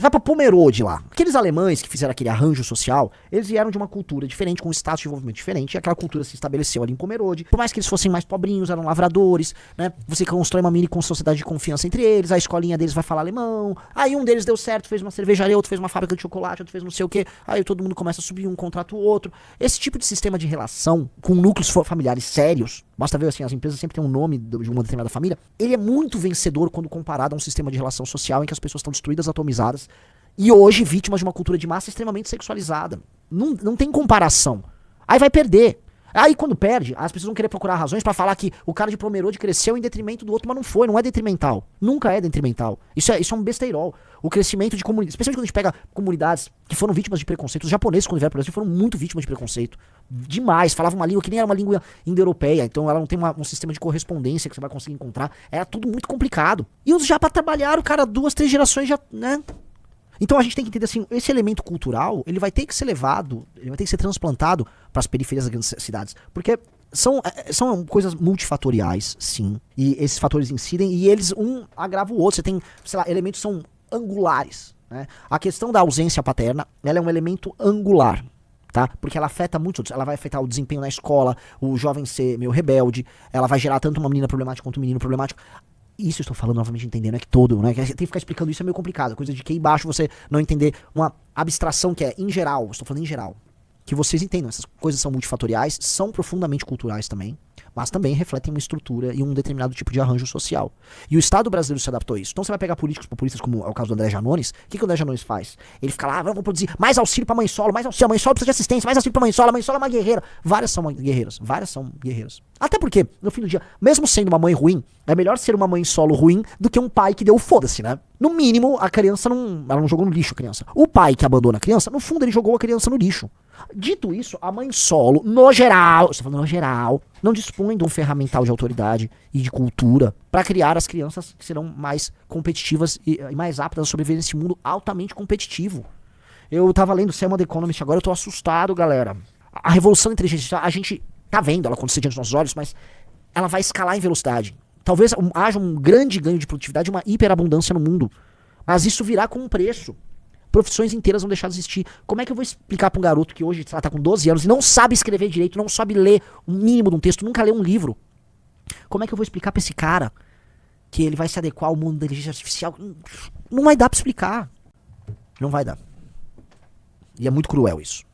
Vai pra Pomerode lá. Aqueles alemães que fizeram aquele arranjo social, eles vieram de uma cultura diferente, com um status de desenvolvimento diferente, e aquela cultura se estabeleceu ali em Pomerode. Por mais que eles fossem mais pobrinhos, eram lavradores, né? Você constrói uma mini sociedade de confiança entre eles, a escolinha deles vai falar alemão, aí um deles deu certo, fez uma cervejaria, outro fez uma fábrica de chocolate, outro fez não sei o que, aí todo mundo começa a subir, um contrata o outro. Esse tipo de sistema de relação, com núcleos familiares sérios, basta ver assim, as empresas sempre têm um nome de uma determinada família, ele é muito vencedor quando comparado a um sistema de relação social em que as pessoas estão destruídas, atomizadas, e hoje vítimas de uma cultura de massa extremamente sexualizada. Não tem comparação. Aí vai perder. Aí quando perde, as pessoas vão querer procurar razões pra falar que o cara de Pomerode cresceu em detrimento do outro, mas não foi, não é detrimental. Nunca é detrimental. Isso é um besteirol. O crescimento de comunidades, especialmente quando a gente pega comunidades que foram vítimas de preconceito. Os japoneses, quando vieram pro Brasil, foram muito vítimas de preconceito. Demais. Falavam uma língua que nem era uma língua indo-europeia, então ela não tem um sistema de correspondência que você vai conseguir encontrar. Era tudo muito complicado. E os japa trabalharam, cara, 2, 3 gerações já, né? Então a gente tem que entender assim, esse elemento cultural, ele vai ter que ser levado, ele vai ter que ser transplantado para as periferias das grandes cidades, porque são coisas multifatoriais, sim, e esses fatores incidem e eles um agrava o outro. Você tem, sei lá, elementos que são angulares, né? A questão da ausência paterna, ela é um elemento angular, tá? Porque ela afeta muitos outros. Ela vai afetar o desempenho na escola, o jovem ser meio rebelde, ela vai gerar tanto uma menina problemática quanto um menino problemático. Isso eu estou falando novamente entendendo, é que todo, né? Tem que ficar explicando isso, é meio complicado. Coisa de que aí embaixo você não entender uma abstração que é em geral, estou falando em geral. Que vocês entendam, essas coisas são multifatoriais, são profundamente culturais também, mas também refletem uma estrutura e um determinado tipo de arranjo social. E o Estado brasileiro se adaptou a isso. Então você vai pegar políticos populistas, como é o caso do André Janones. O que o André Janones faz? Ele fica lá, vamos produzir mais auxílio pra mãe solo, mais auxílio, a mãe solo precisa de assistência, mais auxílio pra mãe solo, a mãe solo é uma guerreira. Várias são guerreiras. Até porque, no fim do dia, mesmo sendo uma mãe ruim, é melhor ser uma mãe solo ruim do que um pai que deu foda-se, né? No mínimo, a criança ela não jogou no lixo, a criança. O pai que abandona a criança, no fundo ele jogou a criança no lixo. Dito isso, a mãe solo, no geral, estou falando no geral, não dispõe de um ferramental de autoridade e de cultura para criar as crianças que serão mais competitivas e mais aptas a sobreviver nesse mundo altamente competitivo. Eu tava lendo Selma The Economist agora, eu tô assustado, galera. A revolução da inteligência artificial, a gente tá vendo ela acontecer diante dos nossos olhos, mas ela vai escalar em velocidade. Talvez haja um grande ganho de produtividade, uma hiperabundância no mundo, mas isso virá com um preço. Profissões inteiras vão deixar de existir. Como é que eu vou explicar pra um garoto que hoje, sei lá, tá com 12 anos e não sabe escrever direito, não sabe ler o mínimo de um texto, nunca leu um livro? Como é que eu vou explicar pra esse cara que ele vai se adequar ao mundo da inteligência artificial? Não vai dar pra explicar. Não vai dar. E é muito cruel isso.